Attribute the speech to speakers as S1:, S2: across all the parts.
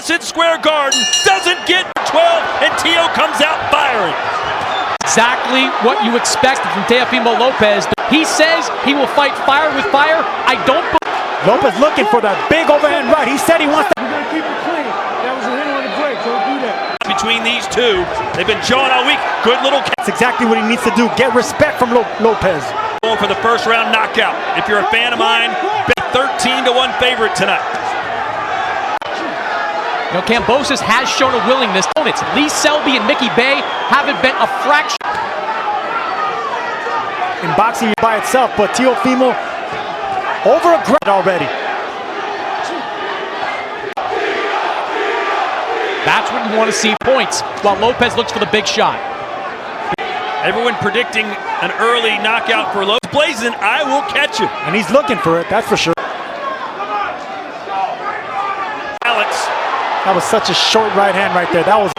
S1: Madison Square Garden, doesn't get 12, and Tio comes out firing.
S2: Exactly what you expected from Teofimo Lopez. He says he will fight fire with fire. I don't believe.
S3: Lopez looking for that big overhand right. He said he wants to.
S4: We're going to keep it clean. That was a hit on the break. Don't do that.
S1: Between these two, they've been jawing all week. Good little.
S3: That's exactly what he needs to do. Get respect from Lopez.
S1: Going for the first round knockout. If you're a fan of mine, bet 13-1 favorite tonight.
S2: You know, Kambosos has shown a willingness. Opponents Lee Selby and Mickey Bay haven't been a fraction.
S3: In boxing by itself, but Teofimo over aggressive already.
S2: That's what you want to see, points, while Lopez looks for the big shot.
S1: Everyone predicting an early knockout for Lopez. Blazing, I will catch him.
S3: And he's looking for it, that's for sure.
S1: Alex.
S3: That was such a short right hand right there. That was.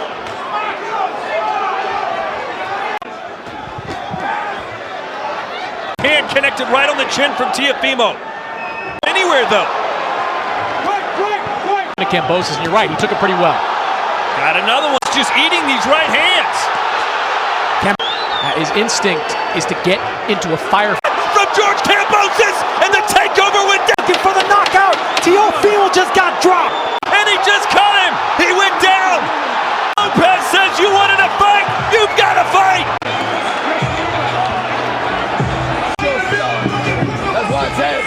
S1: Hand connected right on the chin from Teofimo. Anywhere though.
S2: Kambosos, and you're right, he took it pretty well.
S1: Got another one, just eating these right hands.
S2: His instinct is to get into a fire.
S1: From George Kambosos, and the takeover went down.
S3: Looking for the knockout. Teofimo just got dropped.
S1: And he just caught him. He went down. Lopez says you wanted to fight. You've got to fight.
S5: That's why I said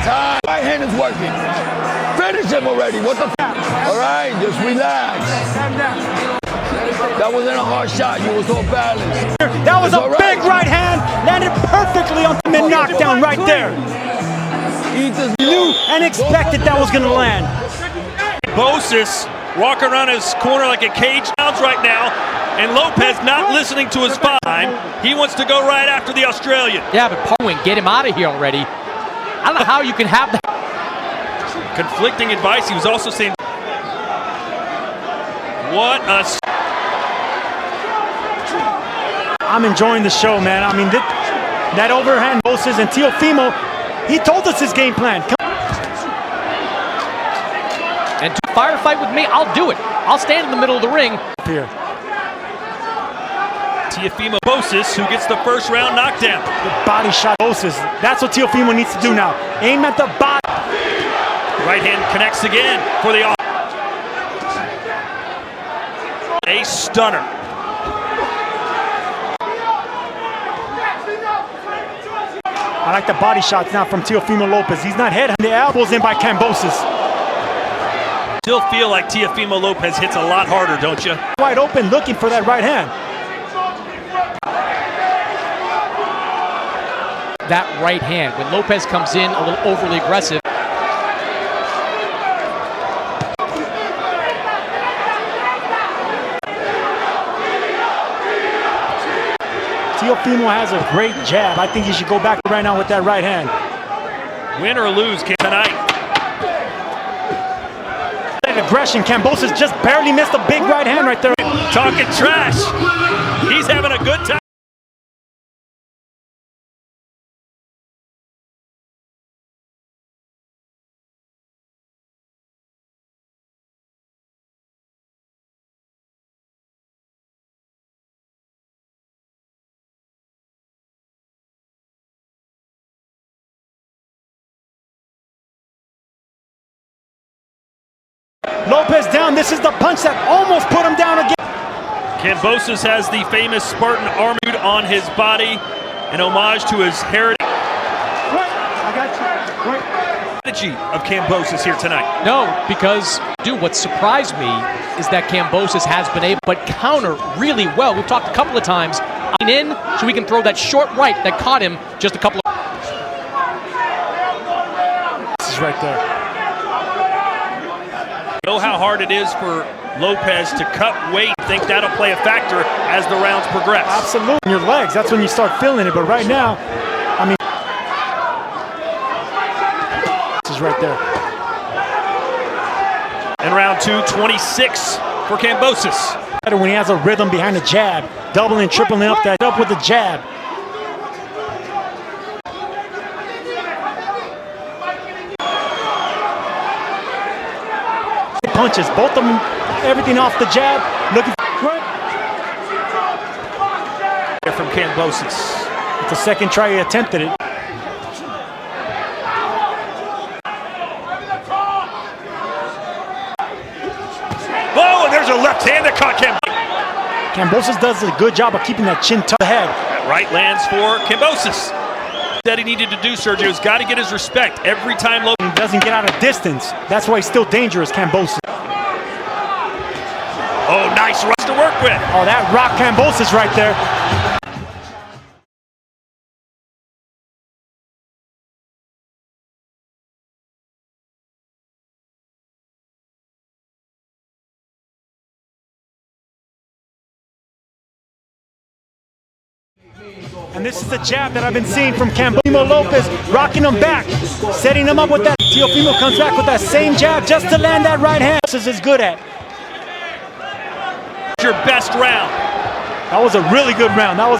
S5: time. Right hand is working. Finish him already. What the f? All right, just relax. That wasn't a hard shot. You was all balanced.
S3: That was a big right hand. Landed perfectly on the knockdown right there. Knew and expected that was going to land.
S1: Kambosos walking around his corner like a cage sounds right now. And Lopez not listening to his time. He wants to go right after the Australian.
S2: Yeah, but Powen, get him out of here already. I don't know how you can have that.
S1: Conflicting advice. He was also saying, what a...
S3: I'm enjoying the show, man. I mean, that overhand Moses and Teofimo, he told us his game plan.
S2: And to firefight with me, I'll do it. I'll stand in the middle of the ring.
S3: Here.
S1: Teofimo Kambosos, who gets the first round knockdown.
S3: The body shot Moses. That's what Teofimo needs to do now. Aim at the body.
S1: Right hand connects again for the off. A stunner.
S3: I like the body shots now from Teofimo Lopez. He's not head. The elbows in by Kambosos.
S1: Still feel like Teofimo Lopez hits a lot harder, don't you?
S3: Wide open, looking for that right hand.
S2: That right hand, when Lopez comes in a little overly aggressive.
S3: Teofimo has a great jab. I think he should go back right now with that right hand.
S1: Win or lose tonight.
S3: Aggression. Kambosos just barely missed a big right hand right there.
S1: Talking trash. He's having a good time.
S3: Lopez down. This is the punch that almost put him down again.
S1: Kambosos has the famous Spartan armor on his body, an homage to his heritage.
S4: I got you.
S1: Strategy of Kambosos here tonight.
S2: No, because, dude, what surprised me is that Kambosos has been able to counter really well. We've talked a couple of times in so we can throw that short right that caught him just a couple of...
S3: This is right there.
S1: Know how hard it is for Lopez to cut weight. Think that'll play a factor as the rounds progress.
S3: Absolutely. Your legs, that's when you start feeling it. But right now, I mean, this is right there.
S1: In round 2, 26 for Kambosos.
S3: Better when he has a rhythm behind the jab, doubling, tripling up that up with the jab. punches. Both of them, everything off the jab. Looking
S1: from Kambosos.
S3: It's the second try he attempted it.
S1: Oh, and there's a left hand that caught
S3: Kambosos does a good job of keeping that chin to the head.
S1: That right lands for Kambosos. That he needed to do, Sergio, has got to get his respect every time Lopez.
S3: He doesn't get out of distance. That's why he's still dangerous, Kambosos.
S1: Oh, nice rush to work with.
S3: Oh, that rocked Kambosos right there. And this is the jab that I've been seeing from Kambosos. Lopez rocking him back, setting him up with that. Teofimo comes back with that same jab just to land that right hand. This is good at.
S1: Your best round.
S3: That was a really good round. That was.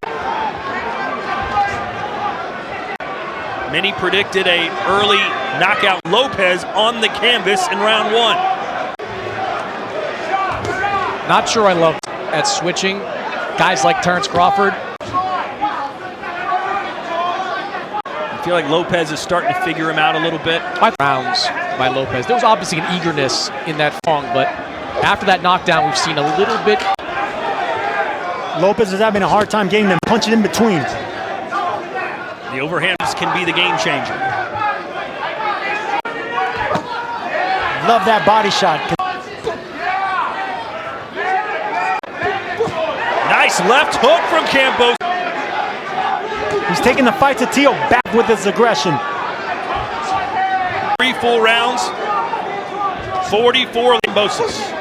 S1: Many predicted a early knockout Lopez on the canvas in round one.
S2: Not sure I love at switching. Guys like Terrence Crawford.
S1: I feel like Lopez is starting to figure him out a little bit.
S2: 5 rounds by Lopez. There was obviously an eagerness in that song, but after that knockdown, we've seen a little bit.
S3: Lopez is having a hard time getting them punching in between.
S1: The overhands can be the game changer.
S3: Love that body shot.
S1: Nice left hook from Kambosos.
S3: He's taking the fight to Teo back with his aggression.
S1: 3 full rounds, 44 Kambosos.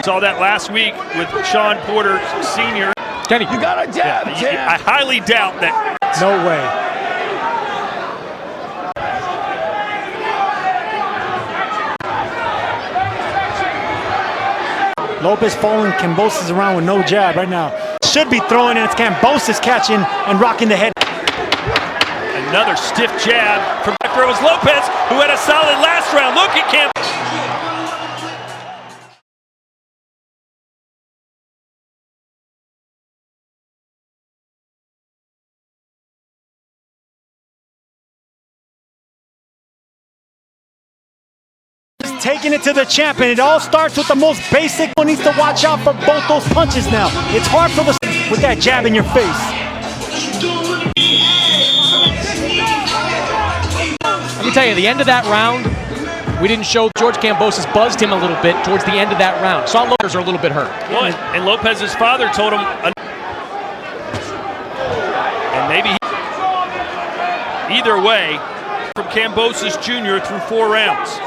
S1: Saw that last week with Sean Porter Sr.
S2: Kenny,
S5: You got a jab, jab.
S1: I highly doubt that.
S3: No way. Lopez following Kambosos around with no jab right now. Should be throwing, and it's Kambosos catching and rocking the head.
S1: Another stiff jab from back row was Lopez, who had a solid last round. Look at Kambosos.
S3: Taking it to the champ, and it all starts with the most basic. One needs to watch out for both those punches now. It's hard for the with that jab in your face.
S2: let me tell you, the end of that round, we didn't show. George Kambosos buzzed him a little bit towards the end of that round. Saw Lopez are a little bit hurt.
S1: Well, and Lopez's father told him, and maybe either way, from Kambosos Jr. through 4 rounds.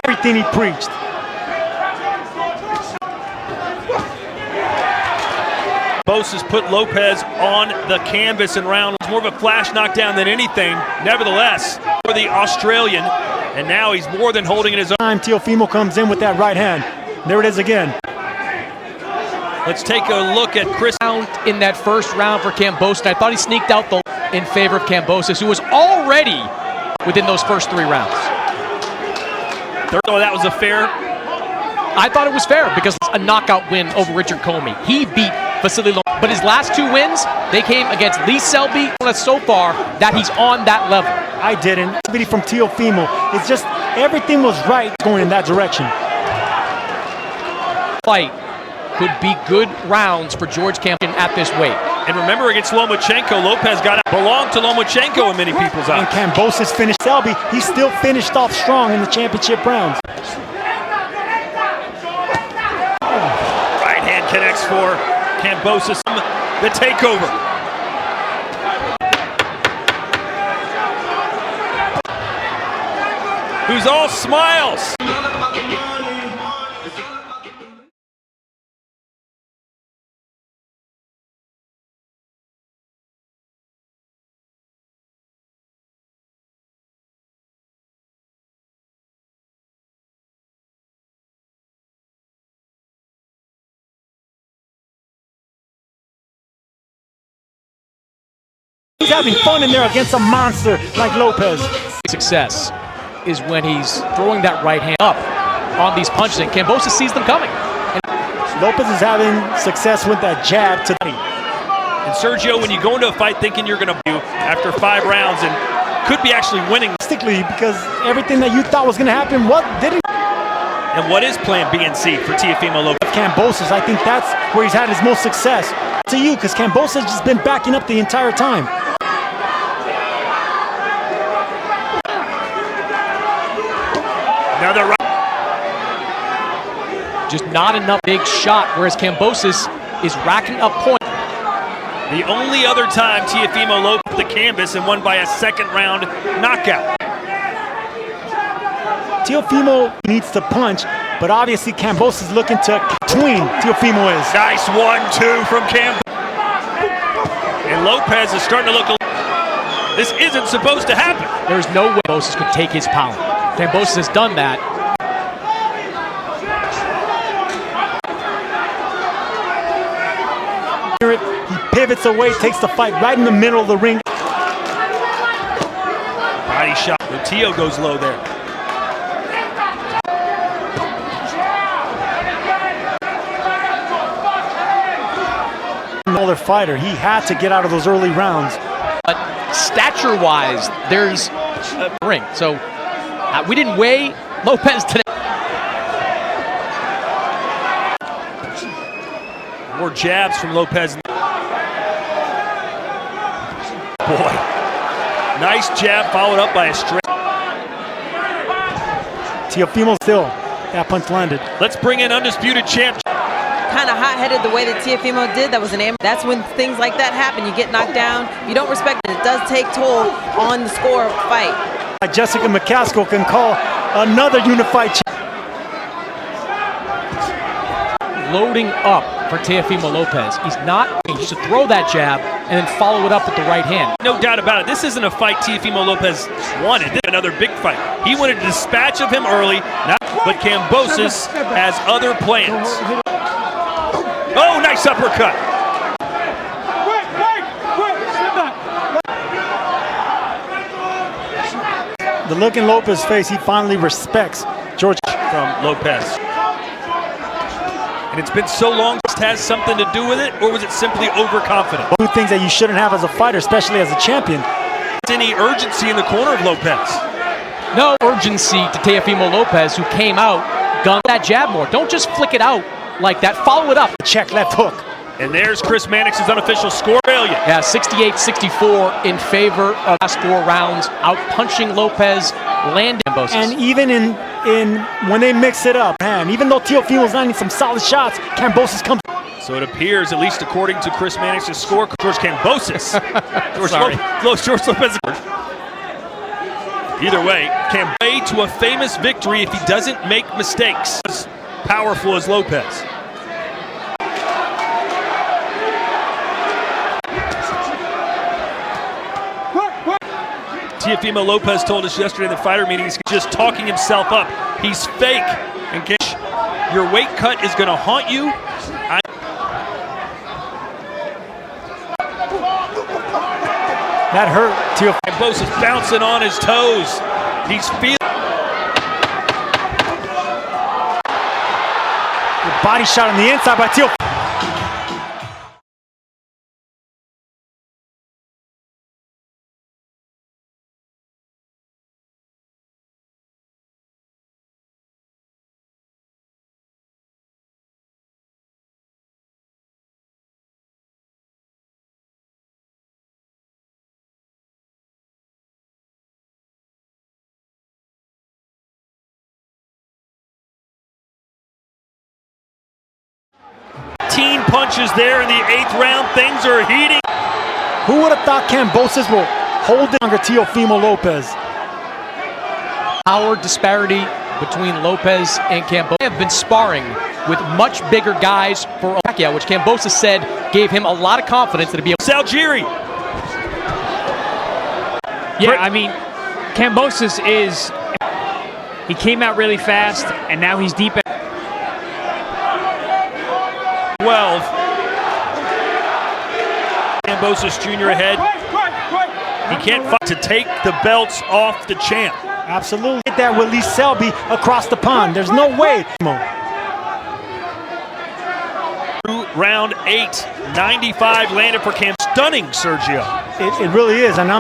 S3: Everything he preached.
S1: Kambosos put Lopez on the canvas in round. It was more of a flash knockdown than anything. Nevertheless, for the Australian, and now he's more than holding in his own.
S3: Time Teofimo comes in with that right hand. There it is again.
S1: Let's take a look at Chris.
S2: In that first round for Kambosos, I thought he sneaked out in favor of Kambosos, who was already within those first 3 rounds.
S1: Oh, that was a fair.
S2: I thought it was fair because it's a knockout win over Richard Comey. He beat Vasily Lomachenko, but his last 2 wins, they came against Lee Selby. So far, that he's on that level.
S3: I didn't. Video from Teofimo. It's just everything was right going in that direction.
S2: Fight could be good rounds for George Kambosos at this weight.
S1: And remember, against Lomachenko, Lopez belonged to Lomachenko in many people's eyes.
S3: And Kambosos finished Selby. He still finished off strong in the championship rounds.
S1: Right hand connects for Kambosos. The takeover. Who's all smiles.
S3: He's having fun in there against a monster like Lopez.
S2: success is when he's throwing that right hand up on these punches, and Kambosos sees them coming.
S3: Lopez is having success with that jab to
S1: And Sergio, when you go into a fight thinking you're going to after 5 rounds and could be actually winning,
S3: because everything that you thought was going to happen, what didn't.
S1: and what is plan B and C for Teofimo Lopez?
S3: Kambosos, I think that's where he's had his most success. To you, because Kambosos has just been backing up the entire time.
S1: Another right.
S2: Just not enough big shot, whereas Kambosos is racking up points.
S1: The only other time Teofimo Lopez the canvas and won by a second-round knockout.
S3: Teofimo needs to punch, but obviously Kambosos is looking to between Teofimo is.
S1: Nice 1-2 from Kambosos. And Lopez is starting to look a this isn't supposed to happen.
S2: There's no way Kambosos could take his power. Kambosos has done that.
S3: He pivots away, takes the fight right in the middle of the ring.
S1: Body shot. Teo goes low there.
S3: Another fighter, he had to get out of those early rounds.
S2: But stature-wise, there's a ring. So we didn't weigh Lopez today.
S1: More jabs from Lopez. Boy, nice jab followed up by a straight.
S3: Teofimo still, that punch landed.
S1: Let's bring in undisputed champ.
S6: Kind of hot-headed the way that Teofimo did. That was an aim. That's when things like that happen. You get knocked down. You don't respect it. It does take toll on the score of the fight.
S3: Jessica McCaskill can call another unified champ.
S2: Loading up for Teofimo Lopez. He's not just to throw that jab and then follow it up with the right hand.
S1: No doubt about it. This isn't a fight Teofimo Lopez wanted. This is another big fight. He wanted a dispatch of him early, but Kambosos has other plans. Oh, nice uppercut.
S3: The look in Lopez's face, he finally respects George
S1: From Lopez. And it's been so long, this has something to do with it, or was it simply overconfident?
S3: Two things that you shouldn't have as a fighter, especially as a champion.
S1: Any urgency in the corner of Lopez?
S2: No urgency to Teofimo Lopez, who came out, gunned that jab more. Don't just flick it out like that. Follow it up.
S3: Check left hook.
S1: And there's Chris Mannix's unofficial score. Brilliant.
S2: Yeah, 68-64 in favor of last 4 rounds, out punching Lopez, landing Kambosos.
S3: And even in when they mix it up, man, even though Teofimo's landing some solid shots, Kambosos comes.
S1: So it appears, at least according to Chris Mannix's score, George Kambosos. George Lopez. Either way, Kambosos to a famous victory if he doesn't make mistakes. As powerful as Lopez. Teofimo Lopez told us yesterday in the fighter meeting he's just talking himself up. He's fake. And your weight cut is going to haunt you.
S3: That hurt.
S1: Kambosos bouncing on his toes. He's feeling.
S3: The body shot on the inside by Teofimo.
S1: Punches there in the 8th round. Things are heating.
S3: Who would have thought Kambosos will hold it under Teofimo Lopez?
S2: Power disparity between Lopez and Kambosos. They have been sparring with much bigger guys for Pacquiao, which Kambosos said gave him a lot of confidence that he'd be able.
S1: Salgiri.
S7: Yeah, I mean, Kambosos is. He came out really fast, and now he's deep.
S1: 12. Kambosos Jr. ahead. He can't fight to take the belts off the champ.
S3: Absolutely. Get that with Lee Selby across the pond. There's no way.
S1: Round 8, 95 landed for Cam. Stunning, Sergio.
S3: It really is, and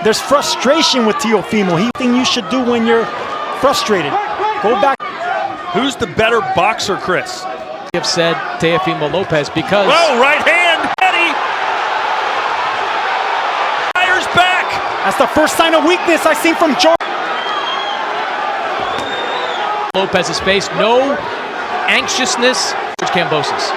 S3: there's frustration with Teofimo. Thing you should do when you're frustrated. Go back.
S1: Who's the better boxer, Chris?
S2: Have said Teofimo Lopez because.
S1: Whoa, right hand, Eddie. Fires back.
S3: That's the first sign of weakness I've seen from George.
S2: Lopez's face, no anxiousness. George Kambosos.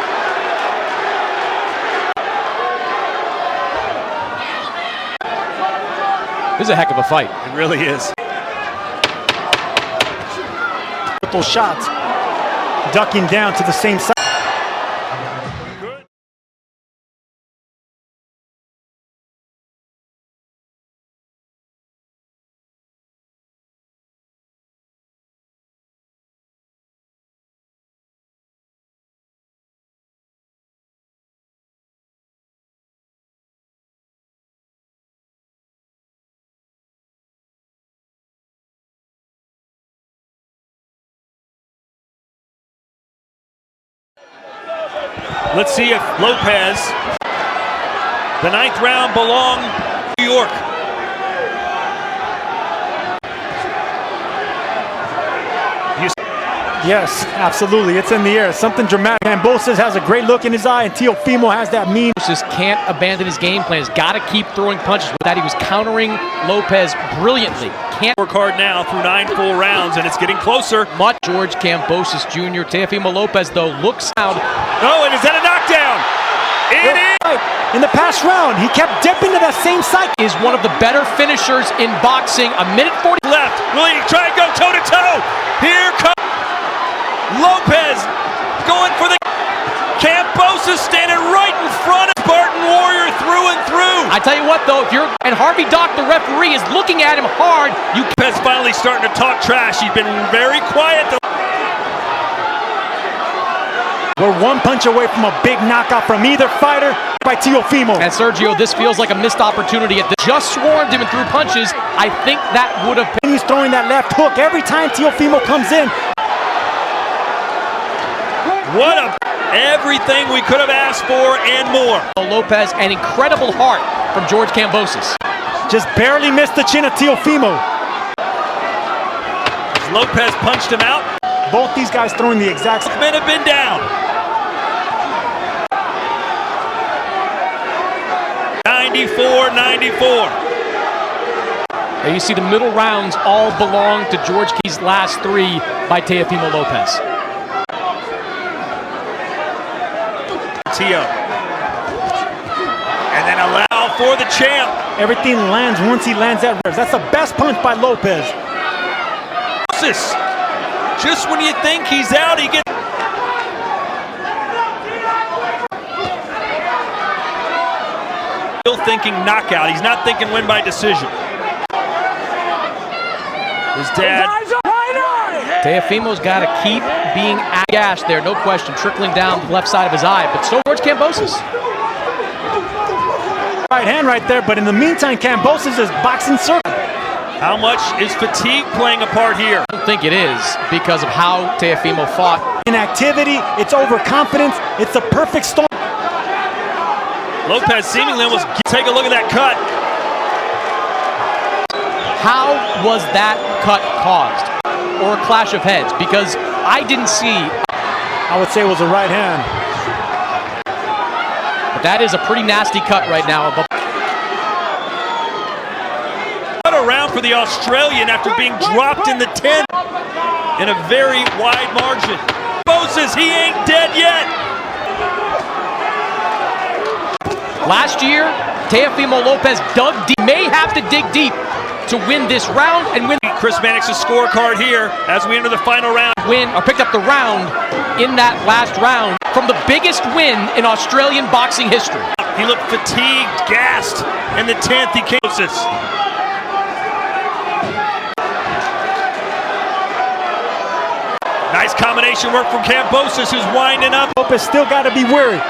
S2: This is a heck of a fight.
S1: It really is.
S3: Those shots, ducking down to the same side.
S1: Let's see if Lopez, the 9th round belonged to New York.
S3: Yes, absolutely. It's in the air. Something dramatic. Kambosos has a great look in his eye, and Teofimo has that mean.
S2: Just can't abandon his game plan. He's got to keep throwing punches. With that, he was countering Lopez brilliantly. Can't
S1: work hard now through 9 full rounds, and it's getting closer.
S2: Much George Kambosos Jr. Teofimo Lopez, though, looks out.
S1: Oh, and is that a knockdown? It is!
S3: In the past round, he kept dipping to that same cycle.
S2: Is one of the better finishers in boxing. A minute 40
S1: left. Will he try and go toe-to-toe? Here comes Lopez going for the Kambosos standing right in front of Spartan Warrior through and through.
S2: I tell you what, though, and Harvey Dock, the referee, is looking at him hard.
S1: Lopez finally starting to talk trash. He's been very quiet.
S3: We're one punch away from a big knockout from either fighter by Teofimo.
S2: And Sergio, this feels like a missed opportunity. Just swarmed him and threw punches. I think that would have.
S3: He's throwing that left hook every time Teofimo comes in.
S1: Everything we could have asked for and more.
S2: Lopez, an incredible heart from George Kambosos.
S3: Just barely missed the chin of Teofimo.
S1: Lopez punched him out.
S3: Both these guys throwing the exact same.
S1: Men have been down. 94-94.
S2: There you see the middle rounds all belong to George Key's last 3 by Teofimo Lopez.
S1: Teo. And then allow for the champ.
S3: Everything lands once he lands that reverse. That's the best punch by Lopez.
S1: Just when you think he's out, he gets. Still thinking knockout. He's not thinking win by decision. His dad.
S2: Teofimo's got to keep being gashed there, no question, trickling down the left side of his eye. But so George Kambosos.
S3: Right hand right there, but in the meantime, Kambosos is boxing circle.
S1: How much is fatigue playing a part here?
S2: I don't think it is because of how Teofimo fought.
S3: Inactivity, it's overconfidence, it's the perfect storm.
S1: Lopez seemingly almost take a look at that cut.
S2: How was that cut caused? Or a clash of heads? Because I didn't see.
S3: I would say it was a right hand.
S2: But that is a pretty nasty cut right now.
S1: Cut around for the Australian after being dropped in the 10th in a very wide margin. Moses, he ain't dead yet.
S2: Last year, Teofimo Lopez dug deep. May have to dig deep to win this round and win.
S1: Chris Mannix's scorecard here as we enter the final round.
S2: Win or picked up the round in that last round from the biggest win in Australian boxing history.
S1: He looked fatigued, gassed in the 10th. He came. Nice combination work from Kambosos, who's winding up.
S3: Lopez still got to be wary.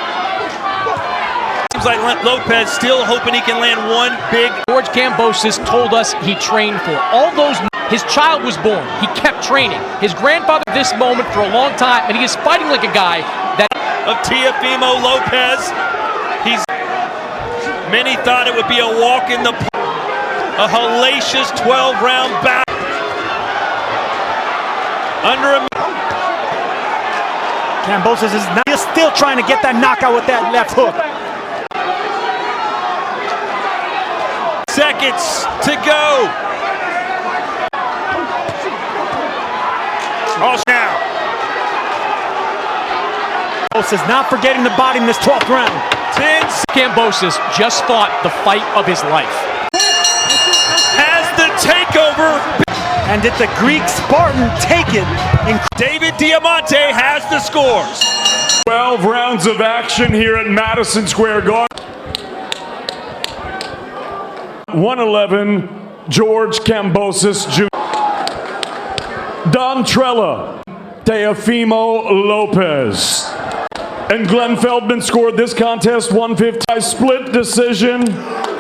S1: Seems like Lopez still hoping he can land one big.
S2: George Kambosos told us he trained for all those. His child was born. He kept training. His grandfather this moment for a long time, and he is fighting like a guy that
S1: of Teofimo Lopez. Many thought it would be a walk in the park. A hellacious 12-round bout. Under a
S3: Kambosos is still trying to get that knockout with that left hook.
S1: Seconds to go. Oh, now.
S3: Kambosos not forgetting the body in this 12th round.
S2: Kambosos just fought the fight of his life.
S1: Has the takeover.
S3: And did the Greek Spartan take it?
S1: David Diamante has the scores.
S8: 12 rounds of action here at Madison Square Garden. 111, George Kambosos Jr. Don Trella, Teofimo Lopez. And Glenn Feldman scored this contest 150 split decision.